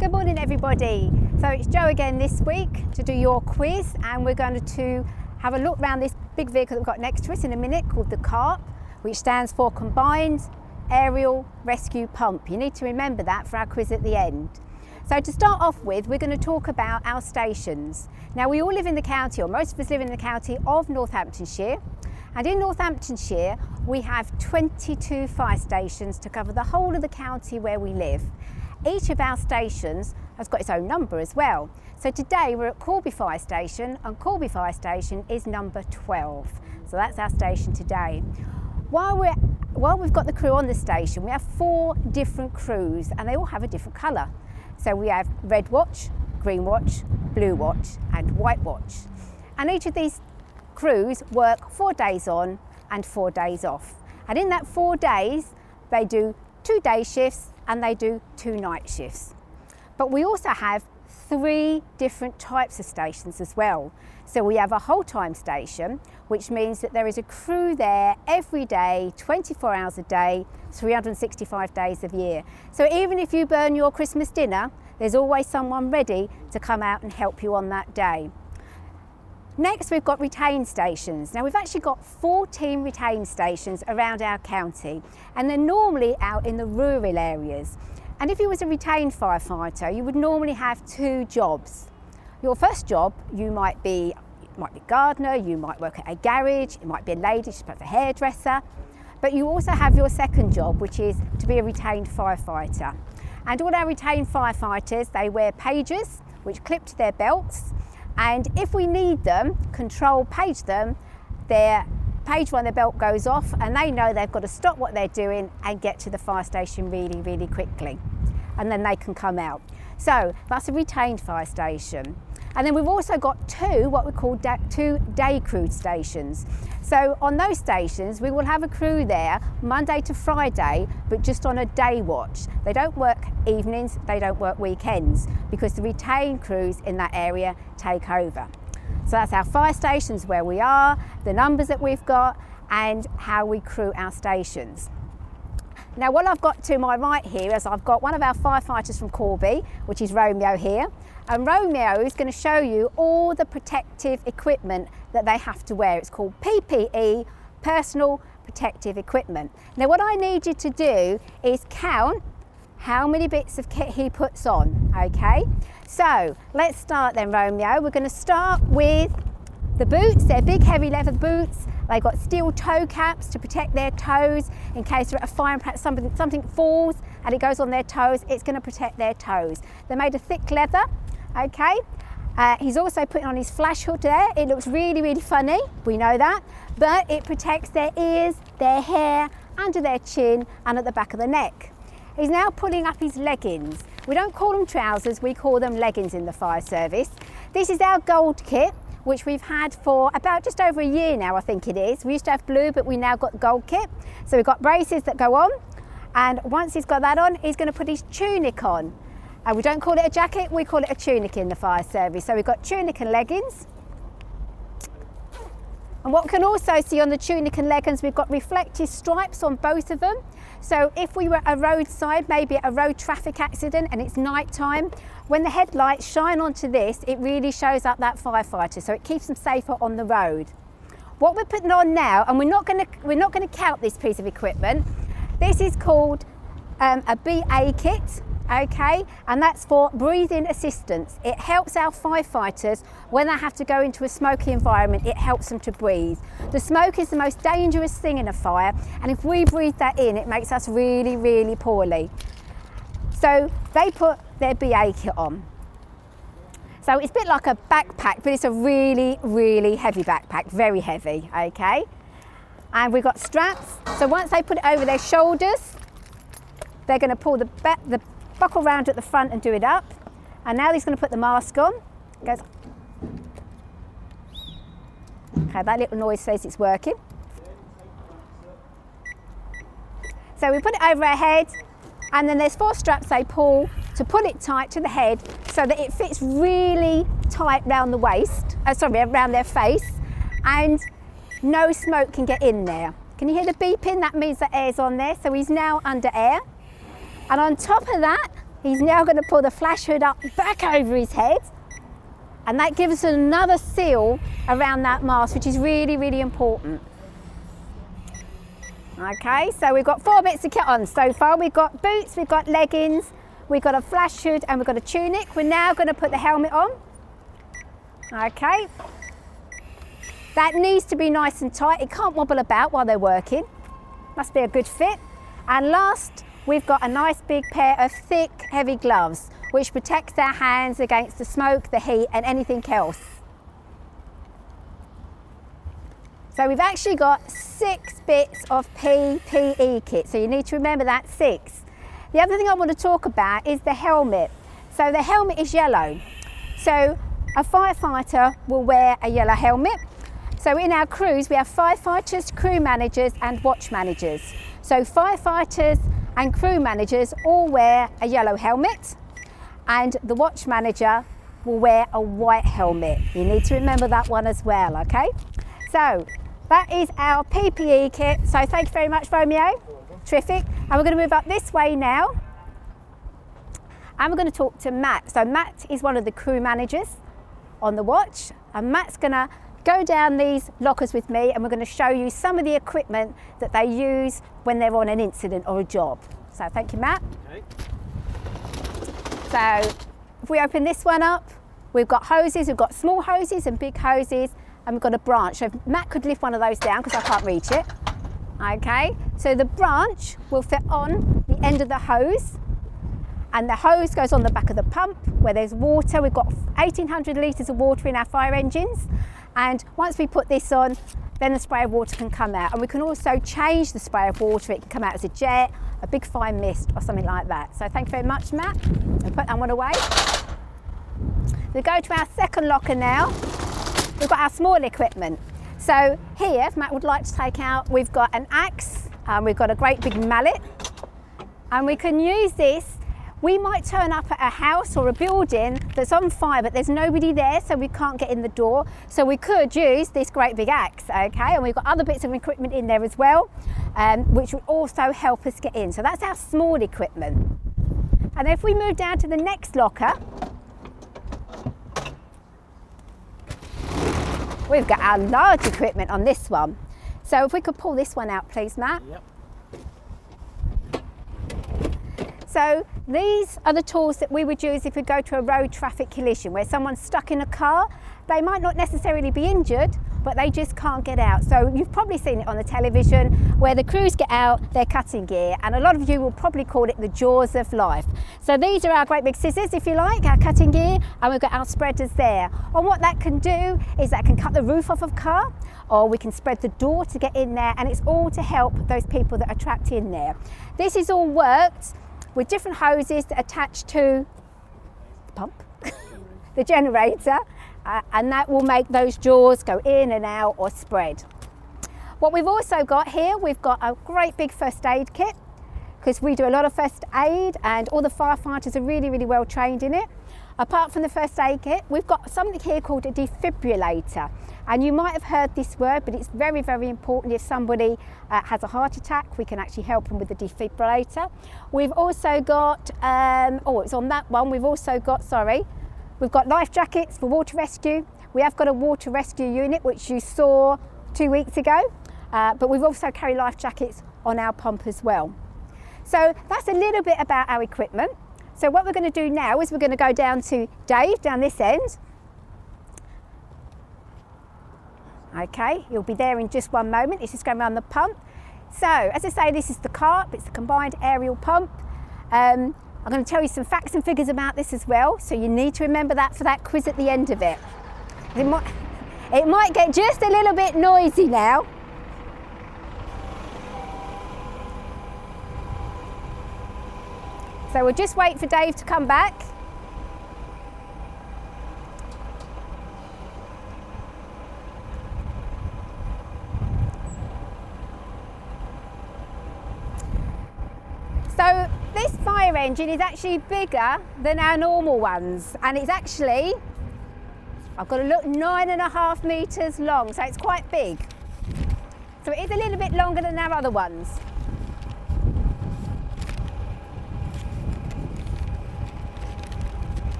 Good morning everybody. So it's Jo again this week to do your quiz, and we're going to have a look around this big vehicle that we've got next to us in a minute called the CARP, which stands for Combined Aerial Rescue Pump. You need to remember that for our quiz at the end. So to start off with, we're going to talk about our stations. Now we all live in the county, or most of us live in the county of Northamptonshire, and in Northamptonshire we have 22 fire stations to cover the whole of the county where we live. Each of our stations has got its own number as well. So today we're at Corby Fire Station, and Corby Fire Station is number 12. So that's our station today. While we've got the crew on the station, we have 4 different crews, and they all have a different colour. So we have red watch, green watch, blue watch and white watch. And each of these crews work 4 days on and 4 days off. And in that 4 days, they do 2 day shifts and they do 2 night shifts. But we also have 3 different types of stations as well. So we have a whole time station, which means that there is a crew there every day, 24 hours a day, 365 days of year. So even if you burn your Christmas dinner, there's always someone ready to come out and help you on that day. Next, we've got retained stations. Now we've actually got 14 retained stations around our county, and they're normally out in the rural areas. And if you was a retained firefighter, you would normally have 2 jobs. Your first job, you might be a gardener, you might work at a garage, it might be a lady, she's perhaps a hairdresser, but you also have your second job, which is to be a retained firefighter. And all our retained firefighters, they wear pagers, which clip to their belts. And if we need them, control page them, their pager on their belt goes off and they know they've got to stop what they're doing and get to the fire station really, really quickly. And then they can come out. So that's a retained fire station. And then we've also got 2 what we call 2 day crew stations. So on those stations, we will have a crew there Monday to Friday, but just on a day watch. They don't work evenings, they don't work weekends, because the retained crews in that area take over. So that's our fire stations, where we are, the numbers that we've got, and how we crew our stations. Now what I've got to my right here is I've got one of our firefighters from Corby, which is Romeo here. And Romeo is going to show you all the protective equipment that they have to wear. It's called PPE, Personal Protective Equipment. Now what I need you to do is count how many bits of kit he puts on, okay? So let's start then, Romeo. We're going to start with the boots. They're big heavy leather boots. They've got steel toe caps to protect their toes in case they're at a fire and perhaps something falls and it goes on their toes. It's going to protect their toes. They're made of thick leather, okay? He's also putting on his flash hood there. It looks really, really funny, we know that, but it protects their ears, their hair, under their chin and at the back of the neck. He's now pulling up his leggings. We don't call them trousers, we call them leggings in the fire service. This is our gold kit, which we've had for about just over a year now, I think it is. We used to have blue, but we now got the gold kit. So we've got braces that go on, and once he's got that on, he's going to put his tunic on. And we don't call it a jacket, we call it a tunic in the fire service. So we've got tunic and leggings. And what we can also see on the tunic and leggings, we've got reflective stripes on both of them. So if we were at a roadside, maybe a road traffic accident and it's night time, when the headlights shine onto this, it really shows up that firefighter, so it keeps them safer on the road. What we're putting on now, and we're not going to count this piece of equipment, this is called a BA kit. Okay, and that's for breathing assistance. It helps our firefighters when they have to go into a smoky environment, it helps them to breathe. The smoke is the most dangerous thing in a fire, and if we breathe that in, it makes us really, really poorly. So they put their BA kit on. So it's a bit like a backpack, but it's a really, really heavy backpack, very heavy, okay? And we've got straps. So once they put it over their shoulders, they're going to pull the buckle round at the front and do it up. And now he's going to put the mask on. It goes. Okay, that little noise says it's working. So we put it over our head, and then there's 4 straps they pull to pull it tight to the head so that it fits really tight round the waist, around their face, and no smoke can get in there. Can you hear the beeping? That means the air's on there, so he's now under air. And on top of that, he's now going to pull the flash hood up back over his head, and that gives us another seal around that mask, which is really, really important. Okay, so we've got 4 bits of kit on so far. We've got boots, we've got leggings, we've got a flash hood, and we've got a tunic. We're now going to put the helmet on. Okay, that needs to be nice and tight. It can't wobble about while they're working. Must be a good fit. And last, we've got a nice big pair of thick, heavy gloves, which protects our hands against the smoke, the heat, and anything else. So we've actually got 6 bits of PPE kit, so you need to remember that 6. The other thing I want to talk about is the helmet. So the helmet is yellow. So a firefighter will wear a yellow helmet. So in our crews, we have firefighters, crew managers, and watch managers. So firefighters and crew managers all wear a yellow helmet, and the watch manager will wear a white helmet. You need to remember that one as well, okay? So that is our PPE kit. So thank you very much, Romeo. Terrific. And we're going to move up this way now. And we're going to talk to Matt. So Matt is one of the crew managers on the watch. And Matt's going to go down these lockers with me, and we're going to show you some of the equipment that they use when they're on an incident or a job. So thank you, Matt. Okay. So if we open this one up, we've got hoses. We've got small hoses and big hoses. And we've got a branch. So if Matt could lift one of those down because I can't reach it. Okay, so the branch will fit on the end of the hose, and the hose goes on the back of the pump where there's water. We've got 1,800 litres of water in our fire engines, and once we put this on, then the spray of water can come out. And we can also change the spray of water. It can come out as a jet, a big fine mist, or something like that. So thank you very much, Matt. I'll put that one away. We go to our second locker now. We've got our small equipment. So here, if Matt would like to take out, we've got an axe, we've got a great big mallet, and we can use this. We might turn up at a house or a building that's on fire, but there's nobody there, so we can't get in the door. So we could use this great big axe, okay? And we've got other bits of equipment in there as well, which will also help us get in. So that's our small equipment. And if we move down to the next locker, we've got our large equipment on this one. So if we could pull this one out, please, Matt. Yep. So these are the tools that we would use if we go to a road traffic collision where someone's stuck in a car. They might not necessarily be injured, but they just can't get out. So you've probably seen it on the television where the crews get out their cutting gear, and a lot of you will probably call it the jaws of life. So these are our great big scissors, if you like, our cutting gear, and we've got our spreaders there. And what that can do is that can cut the roof off of a car, or we can spread the door to get in there, and it's all to help those people that are trapped in there. This is all worked with different hoses that attach to the pump, the generator, and that will make those jaws go in and out or spread. What we've also got here, we've got a great big first aid kit, because we do a lot of first aid and all the firefighters are really, really well trained in it. Apart from the first aid kit, we've got something here called a defibrillator. And you might have heard this word, but it's very, very important. If somebody has a heart attack, we can actually help them with the defibrillator. We've also got, it's on that one, we've also got, we've got life jackets for water rescue. We have got a water rescue unit, which you saw 2 weeks ago, but we've also carried life jackets on our pump as well. So that's a little bit about our equipment. So what we're going to do now is we're going to go down to Dave, down this end. Okay, you'll be there in just one moment. It's just going around the pump. So, as I say, this is the CARP, it's the combined aerial pump. I'm going to tell you some facts and figures about this as well, so you need to remember that for that quiz at the end of it. It might get just a little bit noisy now. So we'll just wait for Dave to come back. So this fire engine is actually bigger than our normal ones, and it's actually, I've got to look, 9.5 metres long, so it's quite big. So it is a little bit longer than our other ones.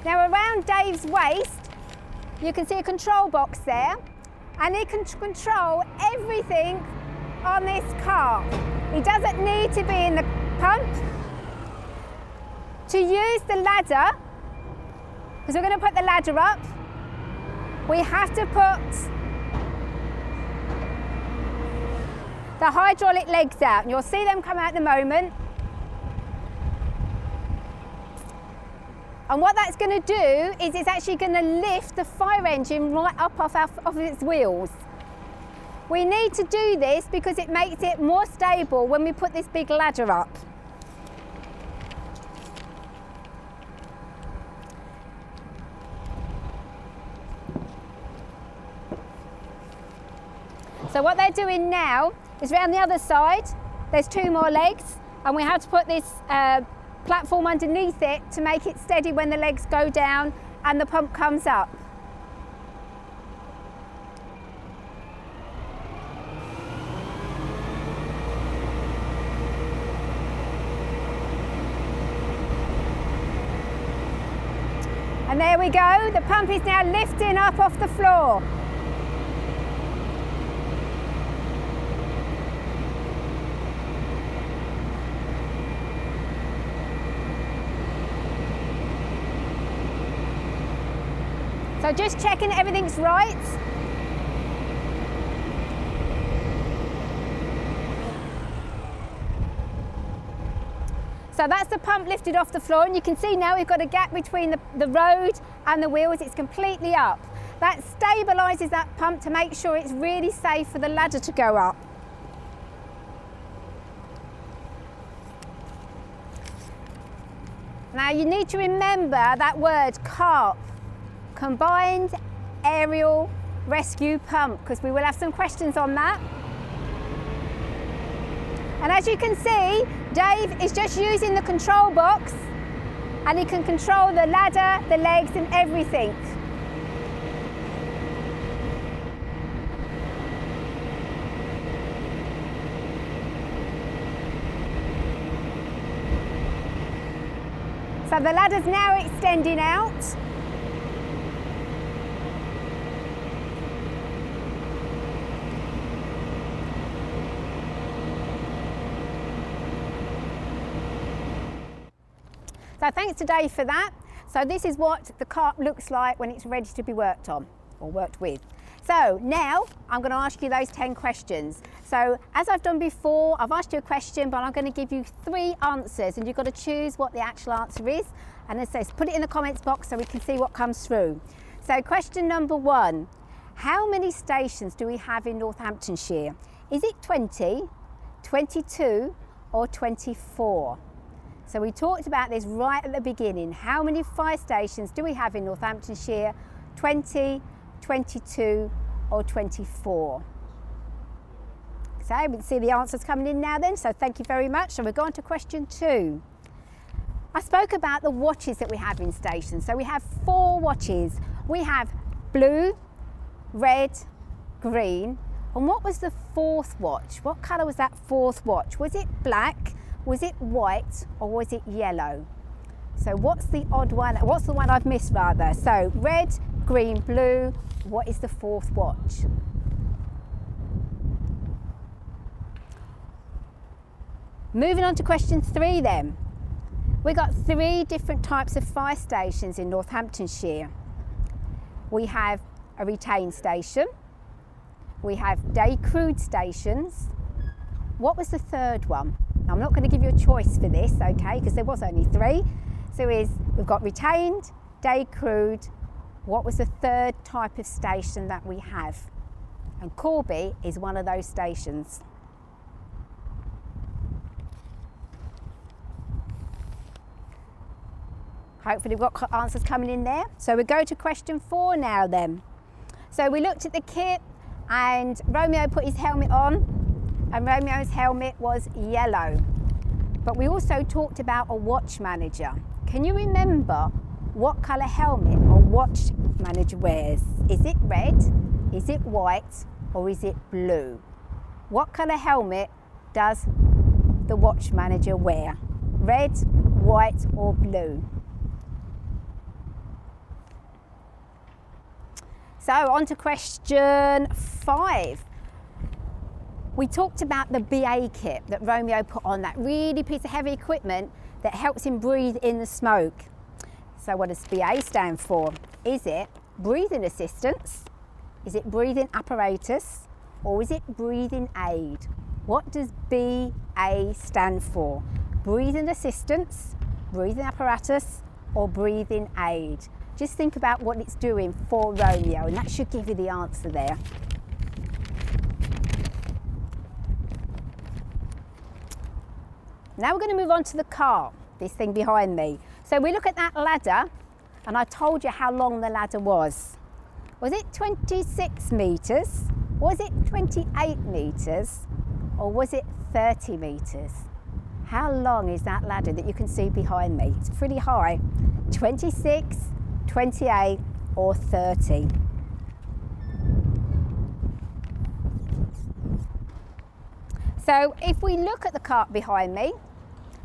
Now around Dave's waist, you can see a control box there, and he can control everything on this car. He doesn't need to be in the pump. To use the ladder, because we're going to put the ladder up, we have to put the hydraulic legs out, and you'll see them come out in a moment. And what that's going to do is it's actually going to lift the fire engine right up off its wheels. We need to do this because it makes it more stable when we put this big ladder up. So what they're doing now is round the other side, there's 2 more legs, and we have to put this platform underneath it to make it steady when the legs go down and the pump comes up. And there we go, the pump is now lifting up off the floor. So just checking everything's right. So that's the pump lifted off the floor, and you can see now we've got a gap between the road and the wheels. It's completely up. That stabilises that pump to make sure it's really safe for the ladder to go up. Now you need to remember that word CARP, Combined Aerial Rescue Pump, because we will have some questions on that. And as you can see, Dave is just using the control box, and he can control the ladder, the legs and everything. So the ladder's now extending out. So thanks to Dave for that. So this is what the carp looks like when it's ready to be worked on or worked with. So now I'm going to ask you those 10 questions. So as I've done before, I've asked you a question, but I'm going to give you 3 answers, and you've got to choose what the actual answer is. And it says put it in the comments box so we can see what comes through. So question number 1, how many stations do we have in Northamptonshire? Is it 20, 22 or 24? So we talked about this right at the beginning. How many fire stations do we have in Northamptonshire? 20, 22 or 24? So we can see the answers coming in now then, so thank you very much. So we're going to question 2. I spoke about the watches that we have in stations. So we have 4 watches. We have blue, red, green, and what was the 4th watch? What colour was that 4th watch? Was it black? Was it white or was it yellow? So what's the odd one? What's the one I've missed rather? So red, green, blue. What is the 4th watch? Moving on to question 3 then. We've got 3 different types of fire stations in Northamptonshire. We have a retained station. We have day crewed stations. What was the 3rd one? I'm not going to give you a choice for this, okay, because there was only 3. So we've got retained, day crewed. What was the 3rd type of station that we have? And Corby is one of those stations. Hopefully we've got answers coming in there. So we go to question 4 now then. So we looked at the kit, and Romeo put his helmet on, and Romeo's helmet was yellow. But we also talked about a watch manager. Can you remember what colour helmet a watch manager wears? Is it red, is it white, or is it blue? What colour helmet does the watch manager wear? Red, white, or blue? So on to question 5. We talked about the BA kit that Romeo put on, that really piece of heavy equipment that helps him breathe in the smoke. So what does BA stand for? Is it breathing assistance? Is it breathing apparatus? Or is it breathing aid? What does BA stand for? Breathing assistance, breathing apparatus, or breathing aid? Just think about what it's doing for Romeo, and that should give you the answer there. Now we're going to move on to the car, this thing behind me. So we look at that ladder, and I told you how long the ladder was. Was it 26 metres? Was it 28 metres? Or was it 30 metres? How long is that ladder that you can see behind me? It's pretty high. 26, 28, or 30? So if we look at the cart behind me,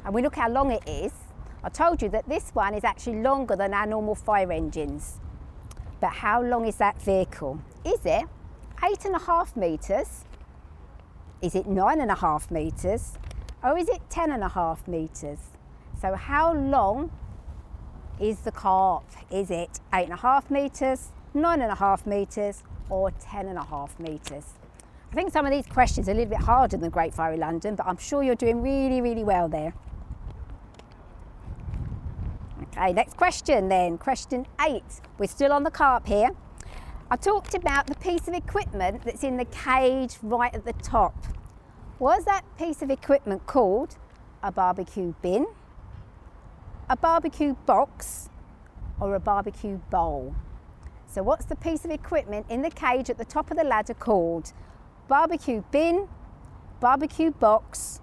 and we look how long it is, I told you that this one is actually longer than our normal fire engines. But how long is that vehicle? Is it 8.5 metres? Is it 9.5 metres? Or is it 10.5 metres? So how long is the cart? Is it 8.5 metres, 9.5 metres, or 10.5 metres? I think some of these questions are a little bit harder than Great Fire in London, but I'm sure you're doing really, really well there. Okay, next question then, question 8. We're still on the carp here. I talked about the piece of equipment that's in the cage right at the top. Was that piece of equipment called a barbecue bin, a barbecue box, or a barbecue bowl? So what's the piece of equipment in the cage at the top of the ladder called? Barbecue bin, barbecue box,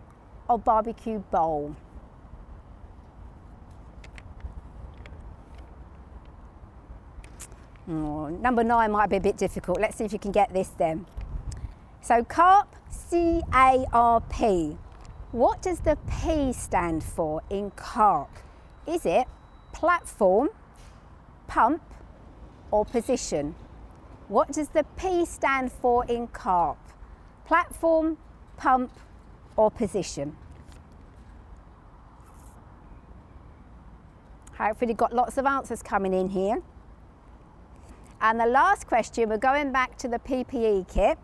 or barbecue bowl? Oh, number 9 might be a bit difficult. Let's see if you can get this then. So carp, C-A-R-P. What does the P stand for in carp? Is it platform, pump, or position? What does the P stand for in carp? Platform, pump, or position? Hopefully you've got lots of answers coming in here. And the last question, we're going back to the PPE kit.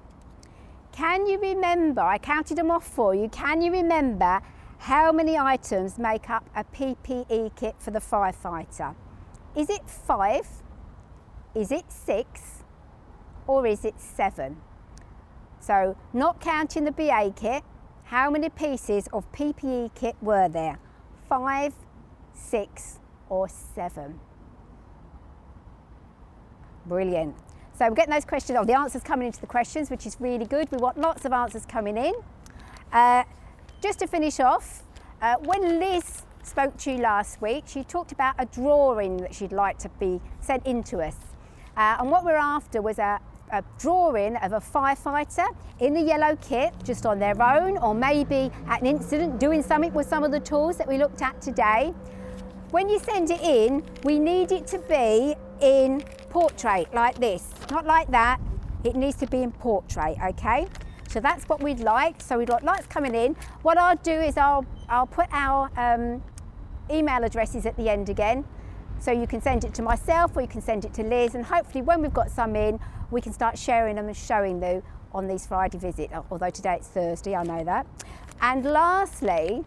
Can you remember, I counted them off for you, can you remember how many items make up a PPE kit for the firefighter? Is it 5? Is it 6? Or is it 7? So not counting the BA kit, how many pieces of PPE kit were there? 5, 6, or 7? Brilliant. So we're getting those questions, the answers coming into the questions, which is really good. We want lots of answers coming in. Just to finish off, when Liz spoke to you last week, she talked about a drawing that she'd like to be sent in to us. And what we're after was a drawing of a firefighter in the yellow kit, just on their own, or maybe at an incident doing something with some of the tools that we looked at today. When you send it in, we need it to be in portrait like this, not like that. It needs to be in portrait, okay? So that's what we'd like. So we'd got lots coming in. What I'll do is I'll put our email addresses at the end again, so you can send it to myself or you can send it to Liz, and hopefully when we've got some in, we can start sharing them and showing them on these Friday visits, although today it's Thursday, I know that. And lastly,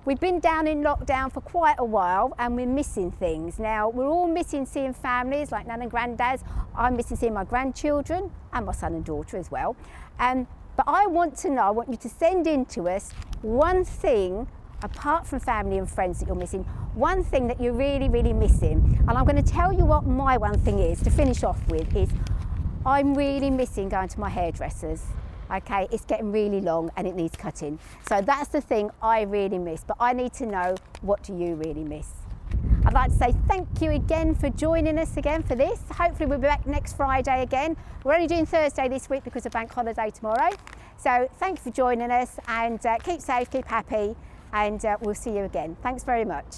we've been down in lockdown for quite a while and we're missing things. Now, we're all missing seeing families like Nan and Granddads. I'm missing seeing my grandchildren and my son and daughter as well. But I want to know, I want you to send in to us one thing, apart from family and friends, that you're missing, one thing that you're really, really missing. And I'm going to tell you what my one thing is to finish off with is I'm really missing going to my hairdressers. Okay, it's getting really long and it needs cutting. So that's the thing I really miss, but I need to know, what do you really miss? I'd like to say thank you again for joining us again for this. Hopefully we'll be back next Friday again. We're only doing Thursday this week because of bank holiday tomorrow. So thanks for joining us, and keep safe, keep happy, and we'll see you again. Thanks very much.